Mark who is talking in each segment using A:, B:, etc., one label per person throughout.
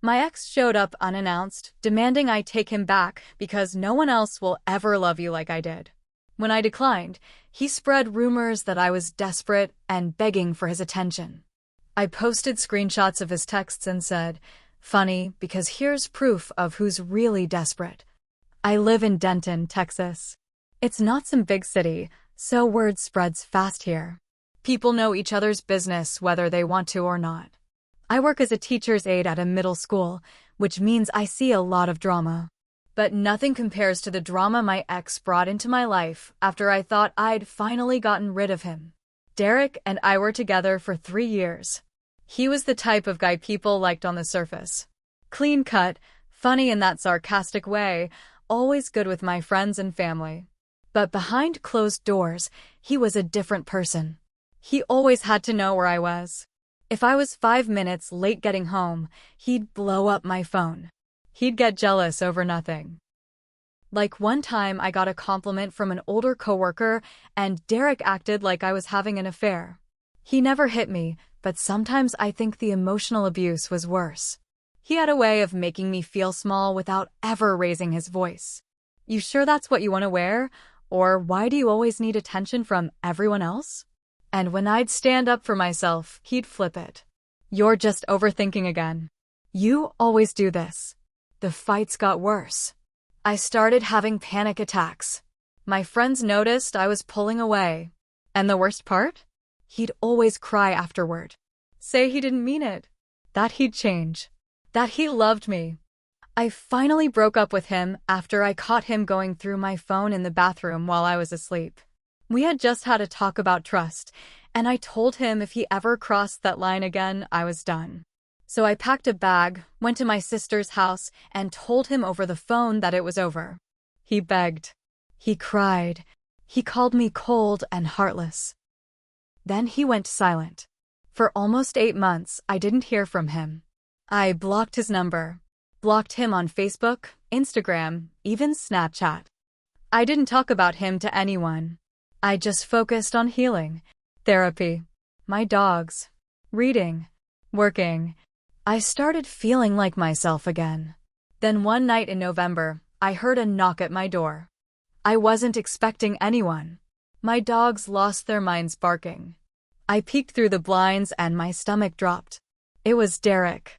A: My ex showed up unannounced, demanding I take him back because no one else will ever love you like I did. When I declined, he spread rumors that I was desperate and begging for his attention. I posted screenshots of his texts and said, "Funny, because here's proof of who's really desperate. I live in Denton, Texas. It's not some big city, so word spreads fast here. People know each other's business whether they want to or not. I work as a teacher's aide at a middle school, which means I see a lot of drama. But nothing compares to the drama my ex brought into my life after I thought I'd finally gotten rid of him. Derek and I were together for 3 years. He was the type of guy people liked on the surface. Clean cut, funny in that sarcastic way, always good with my friends and family. But behind closed doors, he was a different person. He always had to know where I was. If I was 5 minutes late getting home, he'd blow up my phone. He'd get jealous over nothing. Like one time I got a compliment from an older coworker and Derek acted like I was having an affair. He never hit me, but sometimes I think the emotional abuse was worse. He had a way of making me feel small without ever raising his voice. "You sure that's what you want to wear? Or why do you always need attention from everyone else?" And when I'd stand up for myself, he'd flip it. "You're just overthinking again. You always do this." The fights got worse. I started having panic attacks. My friends noticed I was pulling away. And the worst part? He'd always cry afterward. Say he didn't mean it. That he'd change. That he loved me. I finally broke up with him after I caught him going through my phone in the bathroom while I was asleep. We had just had a talk about trust, and I told him if he ever crossed that line again, I was done. So I packed a bag, went to my sister's house, and told him over the phone that it was over. He begged. He cried. He called me cold and heartless. Then he went silent. For almost 8 months, I didn't hear from him. I blocked his number. Blocked him on Facebook, Instagram, even Snapchat. I didn't talk about him to anyone. I just focused on healing, therapy, my dogs, reading, working. I started feeling like myself again. Then one night in November, I heard a knock at my door. I wasn't expecting anyone. My dogs lost their minds barking. I peeked through the blinds and my stomach dropped. It was Derek.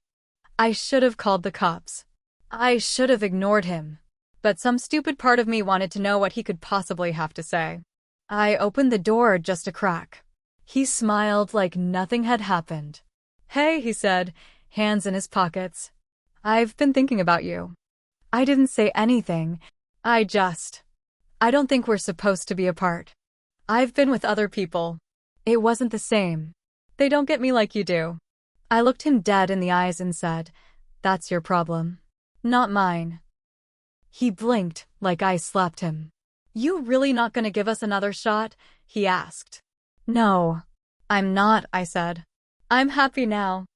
A: I should have called the cops. I should have ignored him. But some stupid part of me wanted to know what he could possibly have to say. I opened the door just a crack. He smiled like nothing had happened. "Hey," he said, hands in his pockets. "I've been thinking about you." I didn't say anything. I don't think we're supposed to be apart. I've been with other people. It wasn't the same. They don't get me like you do. I looked him dead in the eyes and said, "That's your problem, not mine." He blinked like I slapped him. "You really not gonna give us another shot?" he asked. "No, I'm not," I said. "I'm happy now.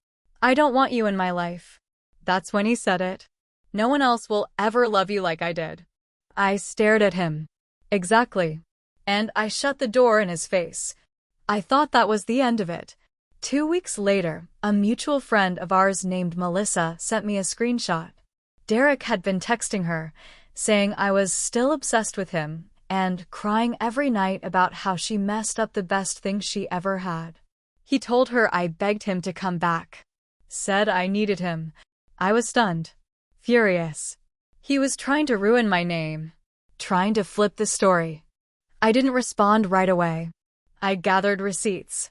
A: I don't want you in my life." That's when he said it. "No one else will ever love you like I did." I stared at him. Exactly. And I shut the door in his face. I thought that was the end of it. 2 weeks later, a mutual friend of ours named Melissa sent me a screenshot. Derek had been texting her, saying I was still obsessed with him, and crying every night about how she messed up the best thing she ever had. He told her I begged him to come back. Said I needed him. I was stunned. Furious. He was trying to ruin my name. Trying to flip the story. I didn't respond right away. I gathered receipts.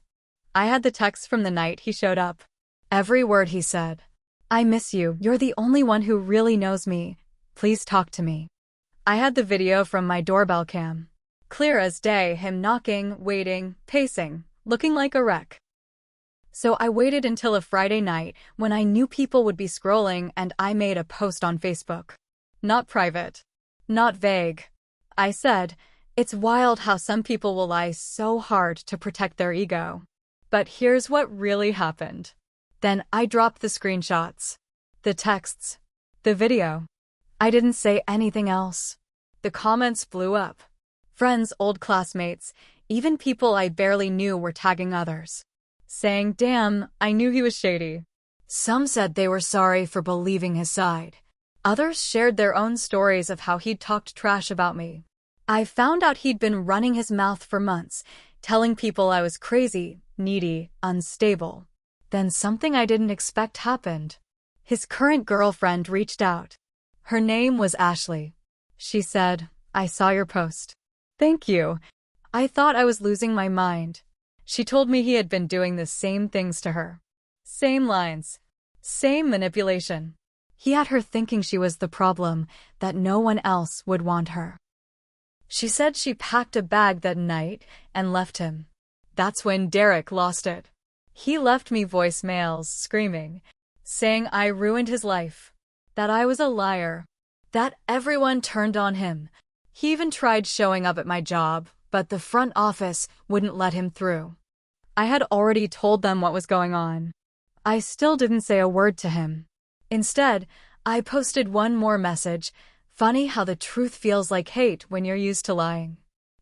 A: I had the text from the night he showed up. Every word he said. "I miss you. You're the only one who really knows me. Please talk to me." I had the video from my doorbell cam. Clear as day, him knocking, waiting, pacing, looking like a wreck. So I waited until a Friday night when I knew people would be scrolling and I made a post on Facebook. Not private. Not vague. I said, "It's wild how some people will lie so hard to protect their ego. But here's what really happened." Then I dropped the screenshots, the texts, the video. I didn't say anything else. The comments blew up. Friends, old classmates, even people I barely knew were tagging others. Saying, "Damn, I knew he was shady." Some said they were sorry for believing his side. Others shared their own stories of how he'd talked trash about me. I found out he'd been running his mouth for months, telling people I was crazy, needy, unstable. Then something I didn't expect happened. His current girlfriend reached out. Her name was Ashley. She said, "I saw your post." Thank you. I thought I was losing my mind. She told me he had been doing the same things to her. Same lines. Same manipulation. He had her thinking she was the problem, that no one else would want her. She said she packed a bag that night and left him. That's when Derek lost it. He left me voicemails, screaming, saying I ruined his life, that I was a liar, that everyone turned on him. He even tried showing up at my job, but the front office wouldn't let him through. I had already told them what was going on. I still didn't say a word to him. Instead, I posted one more message. Funny how the truth feels like hate when you're used to lying.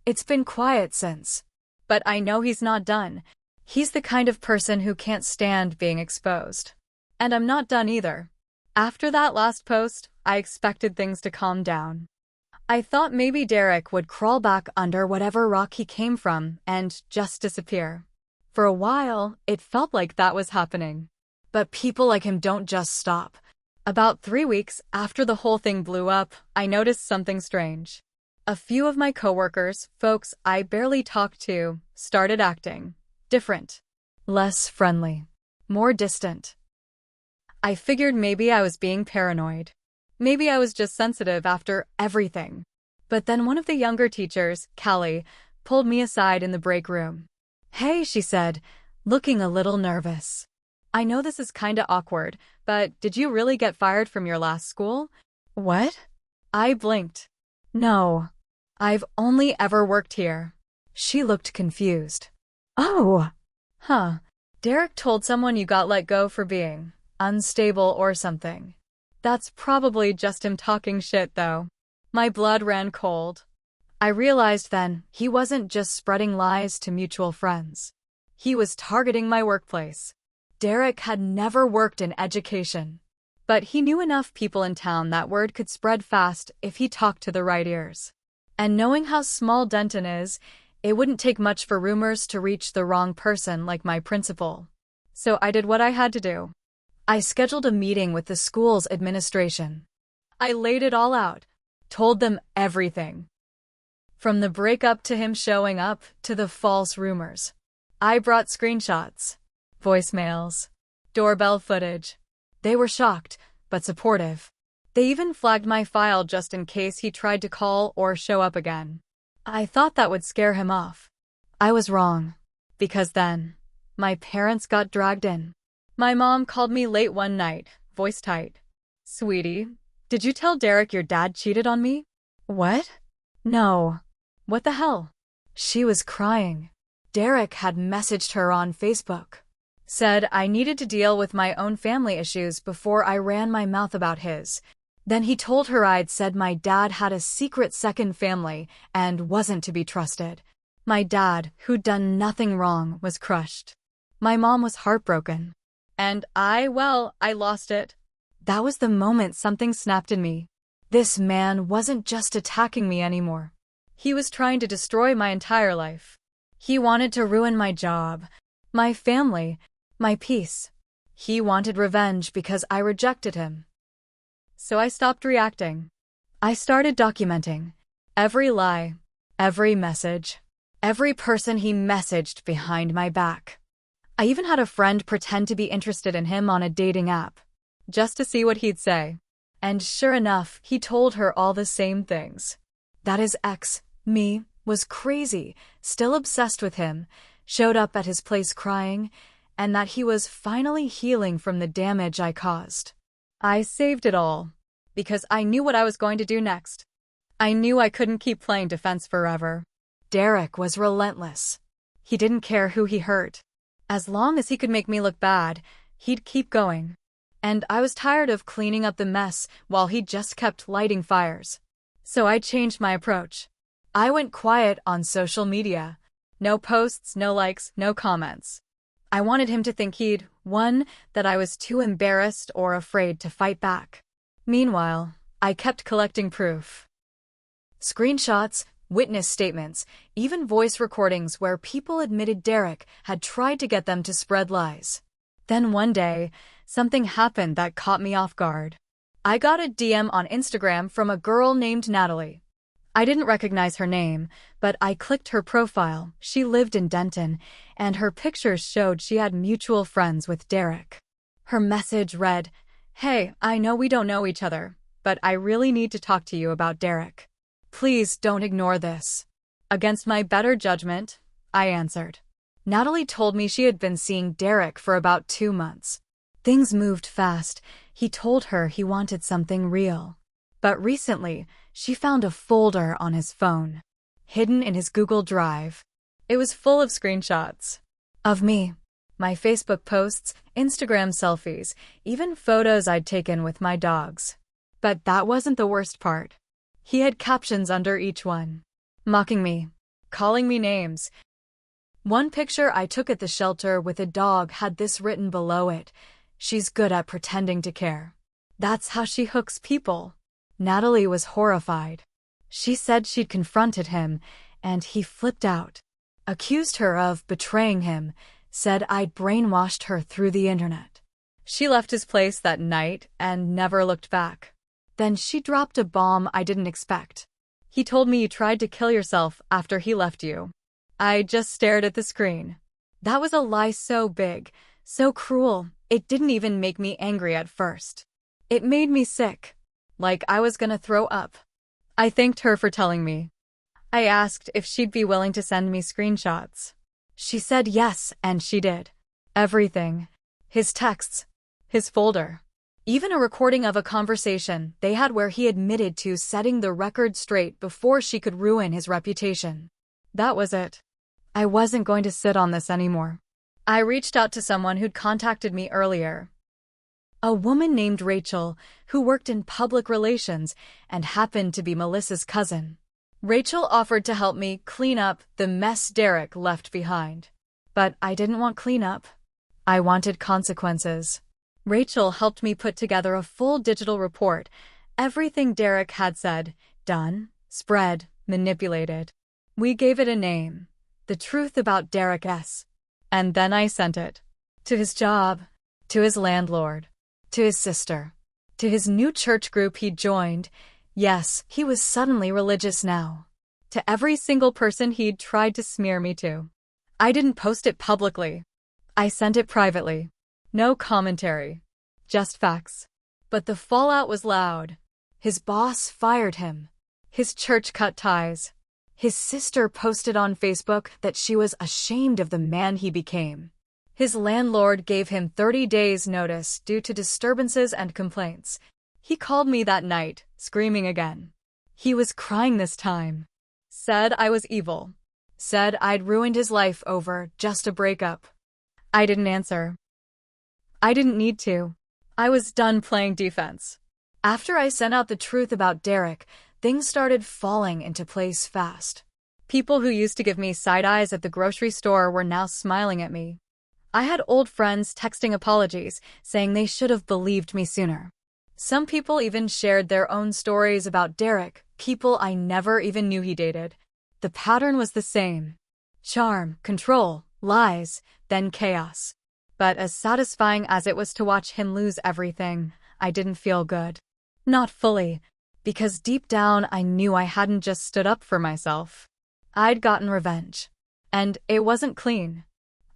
A: It's been quiet since. But I know he's not done. He's the kind of person who can't stand being exposed. And I'm not done either. After that last post, I expected things to calm down. I thought maybe Derek would crawl back under whatever rock he came from and just disappear. For a while, it felt like that was happening. But people like him don't just stop. About 3 weeks after the whole thing blew up, I noticed something strange. A few of my coworkers, folks I barely talked to, started acting different, less friendly, more distant. I figured maybe I was being paranoid. Maybe I was just sensitive after everything. But then one of the younger teachers, Callie, pulled me aside in the break room. "Hey," she said, looking a little nervous. "I know this is kinda awkward, but did you really get fired from your last school?" "What?" I blinked. "No. I've only ever worked here." She looked confused. "Oh. Huh. Derek told someone you got let go for being unstable or something." That's probably just him talking shit, though. My blood ran cold. I realized then he wasn't just spreading lies to mutual friends. He was targeting my workplace. Derek had never worked in education. But he knew enough people in town that word could spread fast if he talked to the right ears. And knowing how small Denton is, it wouldn't take much for rumors to reach the wrong person like my principal. So I did what I had to do. I scheduled a meeting with the school's administration. I laid it all out, told them everything. From the breakup to him showing up to the false rumors. I brought screenshots, voicemails, doorbell footage. They were shocked, but supportive. They even flagged my file just in case he tried to call or show up again. I thought that would scare him off. I was wrong. Because then, my parents got dragged in. My mom called me late one night, voice tight. "Sweetie, did you tell Derek your dad cheated on me?" "What?" "No." "What the hell?" She was crying. Derek had messaged her on Facebook. Said I needed to deal with my own family issues before I ran my mouth about his. Then he told her I'd said my dad had a secret second family and wasn't to be trusted. My dad, who'd done nothing wrong, was crushed. My mom was heartbroken. And I lost it. That was the moment something snapped in me. This man wasn't just attacking me anymore. He was trying to destroy my entire life. He wanted to ruin my job, my family, my peace. He wanted revenge because I rejected him. So I stopped reacting. I started documenting every lie, every message, every person he messaged behind my back. I even had a friend pretend to be interested in him on a dating app, just to see what he'd say. And sure enough, he told her all the same things. That his ex, me, was crazy, still obsessed with him, showed up at his place crying, and that he was finally healing from the damage I caused. I saved it all, because I knew what I was going to do next. I knew I couldn't keep playing defense forever. Derek was relentless. He didn't care who he hurt. As long as he could make me look bad, he'd keep going. And I was tired of cleaning up the mess while he just kept lighting fires. So I changed my approach. I went quiet on social media. No posts, no likes, no comments. I wanted him to think he'd one that I was too embarrassed or afraid to fight back. Meanwhile, I kept collecting proof. Screenshots, witness statements, even voice recordings where people admitted Derek had tried to get them to spread lies. Then one day, something happened that caught me off guard. I got a DM on Instagram from a girl named Natalie. I didn't recognize her name, but I clicked her profile. She lived in Denton, and her pictures showed she had mutual friends with Derek. Her message read, "Hey, I know we don't know each other, but I really need to talk to you about Derek. Please don't ignore this." Against my better judgment, I answered. Natalie told me she had been seeing Derek for about 2 months. Things moved fast. He told her he wanted something real. But recently, she found a folder on his phone, hidden in his Google Drive. It was full of screenshots. Of me, my Facebook posts, Instagram selfies, even photos I'd taken with my dogs. But that wasn't the worst part. He had captions under each one, mocking me, calling me names. One picture I took at the shelter with a dog had this written below it: "She's good at pretending to care. That's how she hooks people." Natalie was horrified. She said she'd confronted him, and he flipped out. Accused her of betraying him, said I'd brainwashed her through the internet. She left his place that night and never looked back. Then she dropped a bomb I didn't expect. "He told me you tried to kill yourself after he left you." I just stared at the screen. That was a lie so big, so cruel, it didn't even make me angry at first. It made me sick, like I was gonna throw up. I thanked her for telling me. I asked if she'd be willing to send me screenshots. She said yes, and she did. Everything. His texts, his folder, even a recording of a conversation they had where he admitted to setting the record straight before she could ruin his reputation. That was it. I wasn't going to sit on this anymore. I reached out to someone who'd contacted me earlier. A woman named Rachel, who worked in public relations and happened to be Melissa's cousin. Rachel offered to help me clean up the mess Derek left behind. But I didn't want cleanup. I wanted consequences. Rachel helped me put together a full digital report. Everything Derek had said, done, spread, manipulated. We gave it a name. The Truth About Derek S. And then I sent it. To his job. To his landlord. To his sister. To his new church group he'd joined. Yes, he was suddenly religious now. To every single person he'd tried to smear me to. I didn't post it publicly. I sent it privately. No commentary. Just facts. But the fallout was loud. His boss fired him. His church cut ties. His sister posted on Facebook that she was ashamed of the man he became. His landlord gave him 30 days' notice due to disturbances and complaints. He called me that night, screaming again. He was crying this time. Said I was evil. Said I'd ruined his life over just a breakup. I didn't answer. I didn't need to. I was done playing defense. After I sent out the truth about Derek, things started falling into place fast. People who used to give me side eyes at the grocery store were now smiling at me. I had old friends texting apologies, saying they should have believed me sooner. Some people even shared their own stories about Derek, people I never even knew he dated. The pattern was the same. Charm, control, lies, then chaos. But as satisfying as it was to watch him lose everything, I didn't feel good. Not fully, because deep down I knew I hadn't just stood up for myself. I'd gotten revenge. And it wasn't clean.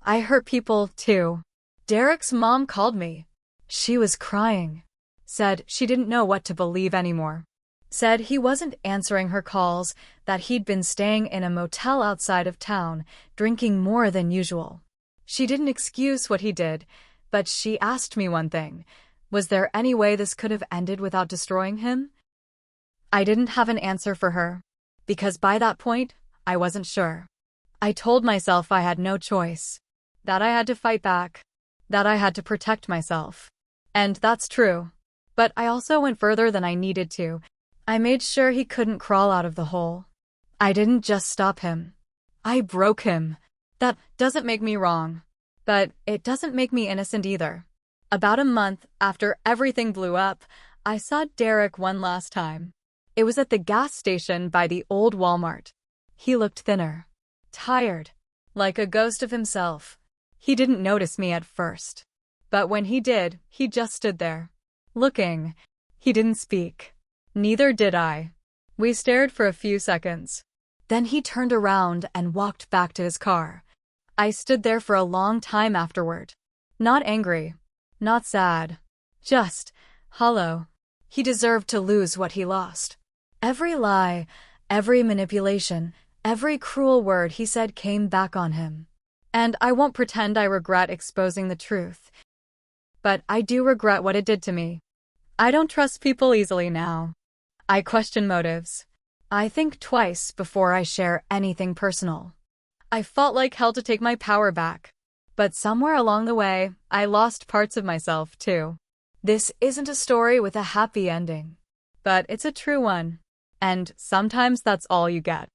A: I hurt people, too. Derek's mom called me. She was crying. Said she didn't know what to believe anymore. Said he wasn't answering her calls, that he'd been staying in a motel outside of town, drinking more than usual. She didn't excuse what he did, but she asked me one thing. Was there any way this could have ended without destroying him? I didn't have an answer for her, because by that point, I wasn't sure. I told myself I had no choice, that I had to fight back, that I had to protect myself. And that's true. But I also went further than I needed to. I made sure he couldn't crawl out of the hole. I didn't just stop him. I broke him. That doesn't make me wrong. But it doesn't make me innocent either. About a month after everything blew up, I saw Derek one last time. It was at the gas station by the old Walmart. He looked thinner, tired, like a ghost of himself. He didn't notice me at first. But when he did, he just stood there, looking. He didn't speak. Neither did I. We stared for a few seconds. Then he turned around and walked back to his car. I stood there for a long time afterward. Not angry, not sad, just hollow. He deserved to lose what he lost. Every lie, every manipulation, every cruel word he said came back on him. And I won't pretend I regret exposing the truth. But I do regret what it did to me. I don't trust people easily now. I question motives. I think twice before I share anything personal. I fought like hell to take my power back. But somewhere along the way, I lost parts of myself too. This isn't a story with a happy ending. But it's a true one. And sometimes that's all you get.